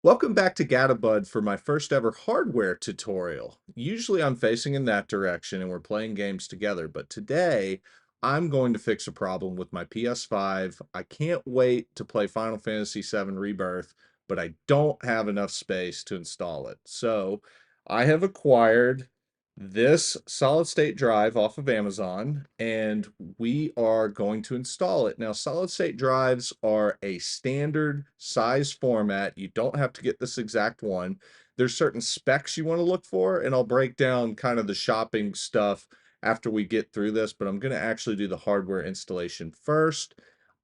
Welcome back to Gatabud for my first ever hardware tutorial. Usually I'm facing in that direction and we're playing games together, but today I'm going to fix a problem with my PS5. I can't wait to play Final Fantasy VII Rebirth, but I don't have enough space to install it. So I have acquired this solid state drive off of Amazon, and we are going to install it. Now, solid state drives are a standard size format. You don't have to get this exact one. There's certain specs you want to look for, and I'll break down kind of the shopping stuff after we get through this, but I'm going to actually do the hardware installation first.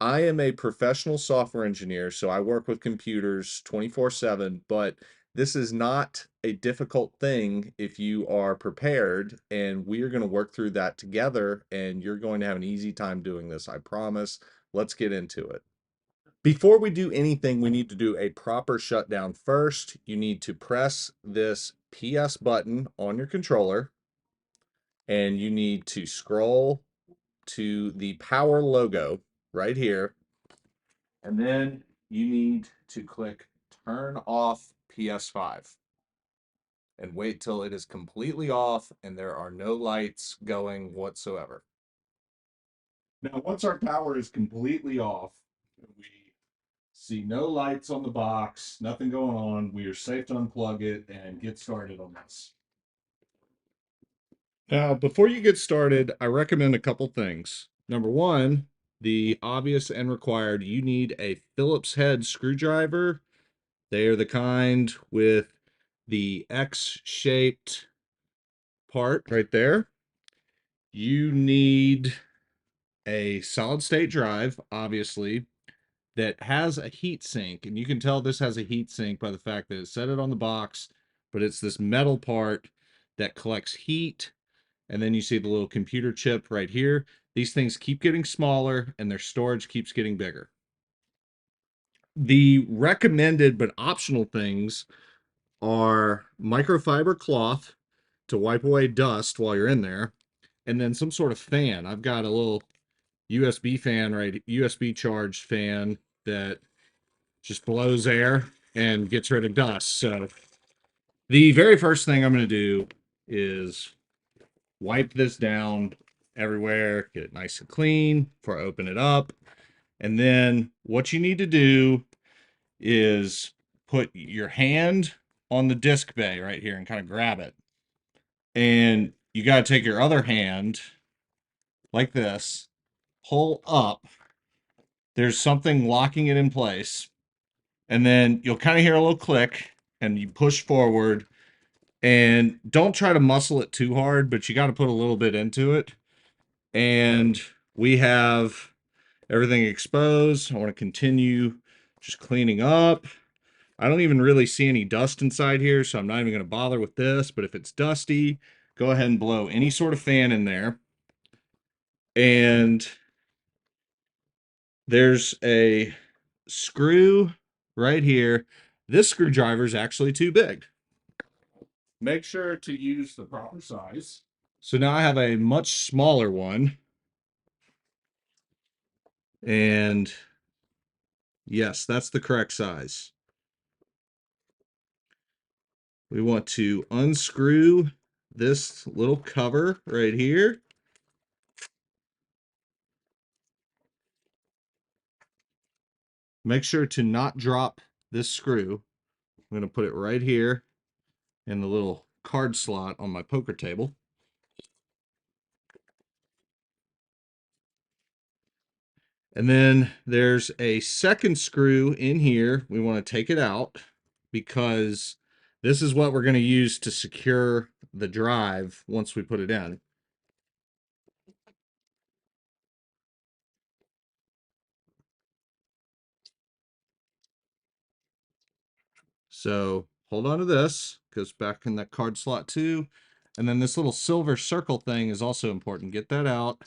I am a professional software engineer, so I work with computers 24/7, but this is not a difficult thing if you are prepared, and we are going to work through that together, and you're going to have an easy time doing this, I promise. Let's get into it. Before we do anything, we need to do a proper shutdown first. You need to press this PS button on your controller, and you need to scroll to the power logo right here, and then you need to click turn off PS5. And wait till it is completely off and there are no lights going whatsoever. Now, once our power is completely off, we see no lights on the box, nothing going on, we are safe to unplug it and get started on this. Now, before you get started, I recommend a couple things. Number one, the obvious and required, you need a Phillips head screwdriver. They are the kind with the X-shaped part right there. You need a solid state drive, obviously, that has a heat sink. And you can tell this has a heat sink by the fact that it said it on the box, but it's this metal part that collects heat. And then you see the little computer chip right here. These things keep getting smaller and their storage keeps getting bigger. The recommended but optional things are microfiber cloth to wipe away dust while you're in there, and then some sort of fan. I've got a little USB fan, right? USB charged fan that just blows air and gets rid of dust. So the very first thing I'm going to do is wipe this down everywhere, get it nice and clean before I open it up. And then what you need to do is put your hand on the disc bay right here and kind of grab it. And you got to take your other hand like this, pull up. There's something locking it in place. And then you'll kind of hear a little click and you push forward, and don't try to muscle it too hard, but you got to put a little bit into it. And we have everything exposed. I want to continue just cleaning up. I don't even really see any dust inside here, so I'm not even going to bother with this. But if it's dusty, go ahead and blow any sort of fan in there. And there's a screw right here. This screwdriver is actually too big. Make sure to use the proper size. So now I have a much smaller one. And yes, that's the correct size. We want to unscrew this little cover right here. Make sure to not drop this screw. I'm going to put it right here in the little card slot on my poker table. And then there's a second screw in here. We want to take it out because this is what we're going to use to secure the drive once we put it in. So hold on to this, goes back in that card slot too. And then this little silver circle thing is also important. Get that out.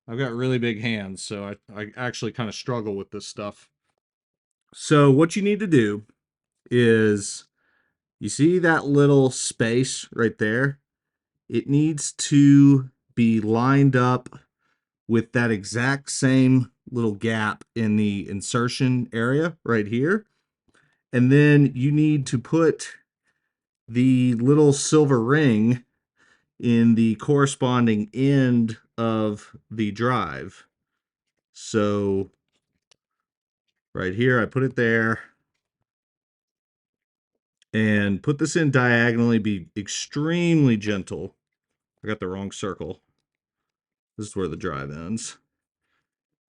I've got really big hands, so I actually kind of struggle with this stuff. So what you need to do is, you see that little space right there? It needs to be lined up with that exact same little gap in the insertion area right here. And then you need to put the little silver ring in the corresponding end of the drive. So right here, I put it there. And put this in diagonally, be extremely gentle. I got the wrong circle. This is where the drive ends.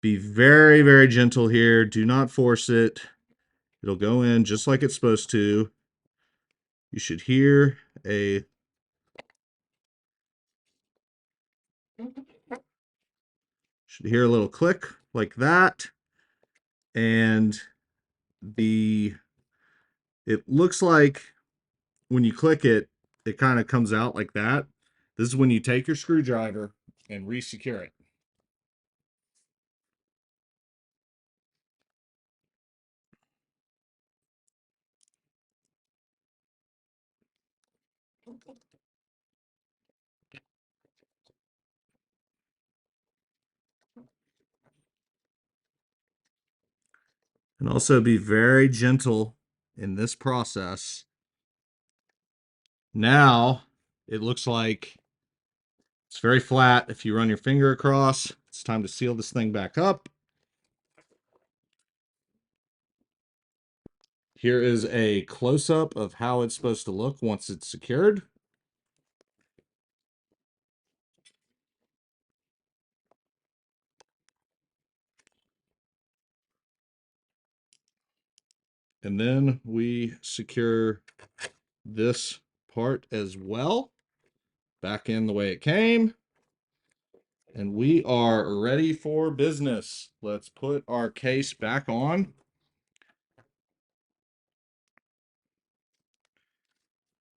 Be very, very gentle here. Do not force it. It'll go in just like it's supposed to. You should hear a little click like that. And it looks like when you click it, it kind of comes out like that. This is when you take your screwdriver and re-secure it. And also be very gentle in this process. Now it looks like it's very flat. If you run your finger across, it's time to seal this thing back up. Here is a close-up of how it's supposed to look once it's secured. And then we secure this part as well, back in the way it came. And we are ready for business. Let's put our case back on.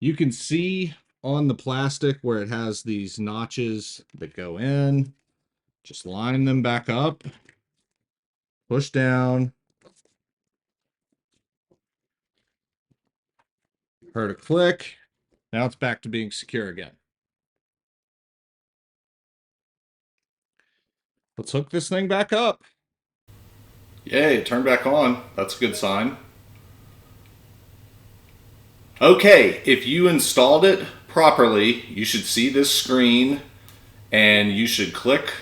You can see on the plastic where it has these notches that go in. Just line them back up, push down. Heard a click. Now it's back to being secure again. Let's hook this thing back up. Yay, it turned back on. That's a good sign. Okay, if you installed it properly, you should see this screen and you should click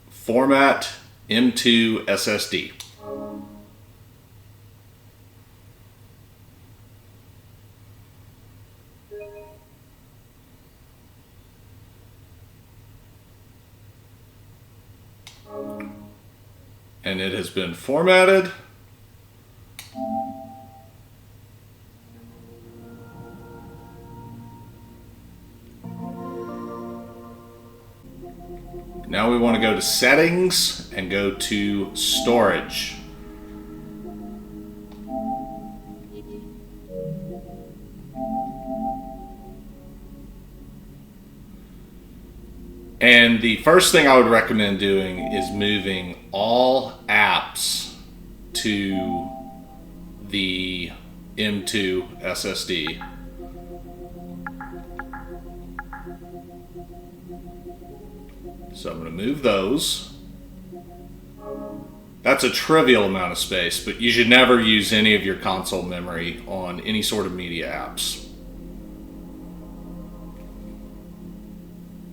Format M2 SSD. And it has been formatted. Now we want to go to Settings and go to Storage. And the first thing I would recommend doing is moving all apps to the M2 SSD. So I'm going to move those. That's a trivial amount of space, but you should never use any of your console memory on any sort of media apps.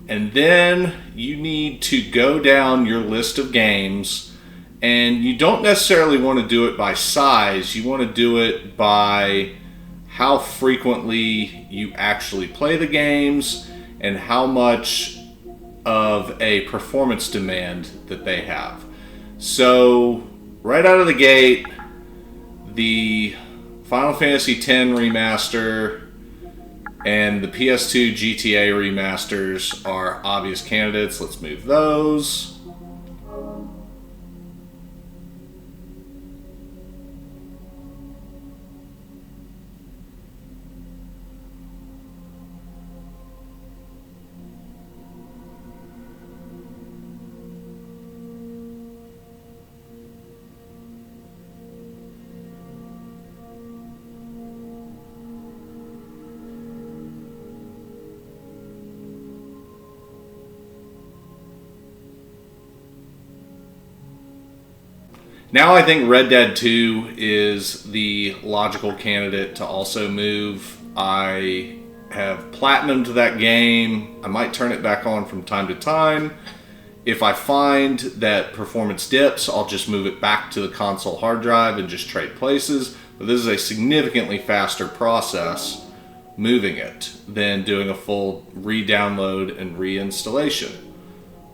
And then you need to go down your list of games, and you don't necessarily want to do it by size. You want to do it by how frequently you actually play the games and how much of a performance demand that they have. So right out of the gate, the Final Fantasy X remaster and the PS2 GTA remasters are obvious candidates. Let's move those. Now I think Red Dead 2 is the logical candidate to also move. I have platinumed that game. I might turn it back on from time to time. If I find that performance dips, I'll just move it back to the console hard drive and just trade places. But this is a significantly faster process moving it than doing a full re-download and reinstallation.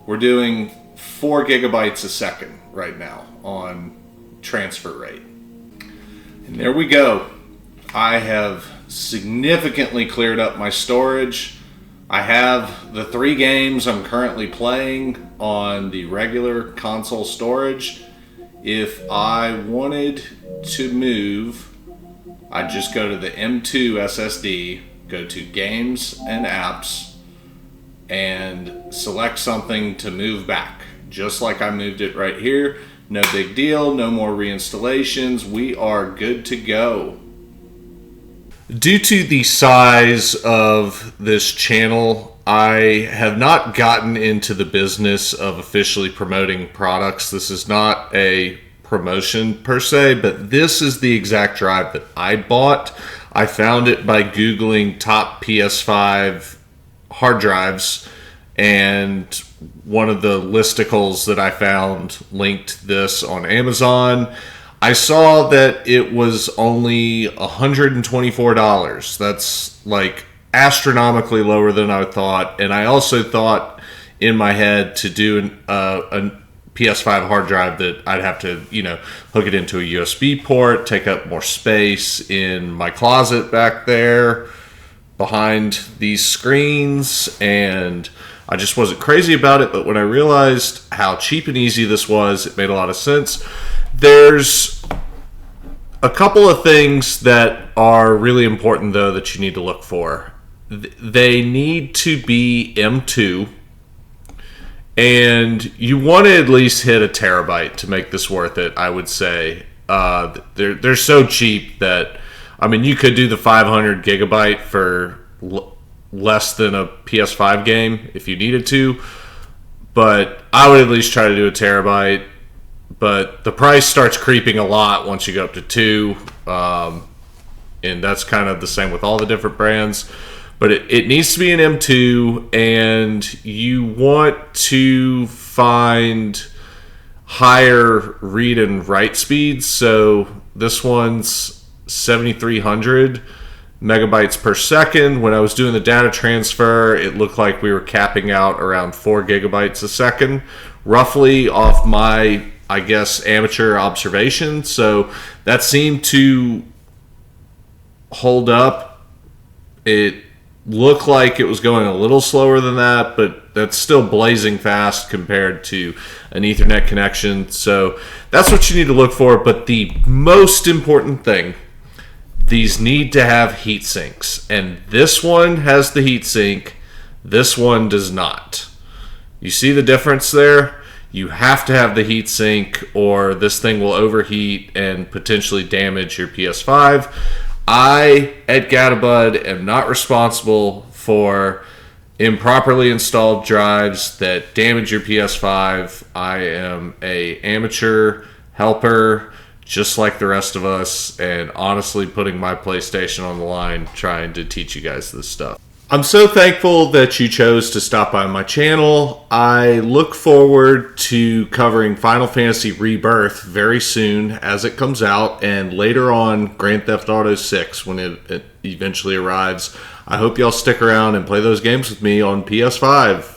We're doing 4 gigabytes a second right now on transfer rate. And there we go. I have significantly cleared up my storage. I have the 3 games I'm currently playing on the regular console storage. If I wanted to move, I'd just go to the M2 SSD, go to Games and Apps, and select something to move back. Just like I moved it right here. No big deal, no more reinstallations. We are good to go. Due to the size of this channel, I have not gotten into the business of officially promoting products. This is not a promotion per se, but this is the exact drive that I bought. I found it by Googling top PS5 hard drives, and one of the listicles that I found linked this on Amazon. I saw that it was only $124. That's like astronomically lower than I thought. And I also thought in my head to do a PS5 hard drive that I'd have to, hook it into a USB port, take up more space in my closet back there behind these screens, and I just wasn't crazy about it. But when I realized how cheap and easy this was, it made a lot of sense. There's a couple of things that are really important, though, that you need to look for. They need to be M2, and you want to at least hit a terabyte to make this worth it, I would say. They're so cheap that, you could do the 500 gigabyte for less than a PS5 game if you needed to, but I would at least try to do a terabyte. But the price starts creeping a lot once you go up to 2, and that's kind of the same with all the different brands. But it needs to be an M2, and you want to find higher read and write speeds. So this one's 7,300 megabytes per second. When I was doing the data transfer, it looked like we were capping out around 4 gigabytes a second, roughly, off my, I guess, amateur observation. So that seemed to hold up. It looked like it was going a little slower than that, but that's still blazing fast compared to an Ethernet connection. So that's what you need to look for. But the most important thing, these need to have heat sinks. And this one has the heat sink. This one does not. You see the difference there? You have to have the heat sink, or this thing will overheat and potentially damage your PS5. I, at Gatabud, am not responsible for improperly installed drives that damage your PS5. I am an amateur helper, just like the rest of us, and honestly putting my PlayStation on the line trying to teach you guys this stuff. I'm so thankful that you chose to stop by my channel. I look forward to covering Final Fantasy Rebirth very soon as it comes out, and later on Grand Theft Auto 6 when it eventually arrives. I hope y'all stick around and play those games with me on PS5.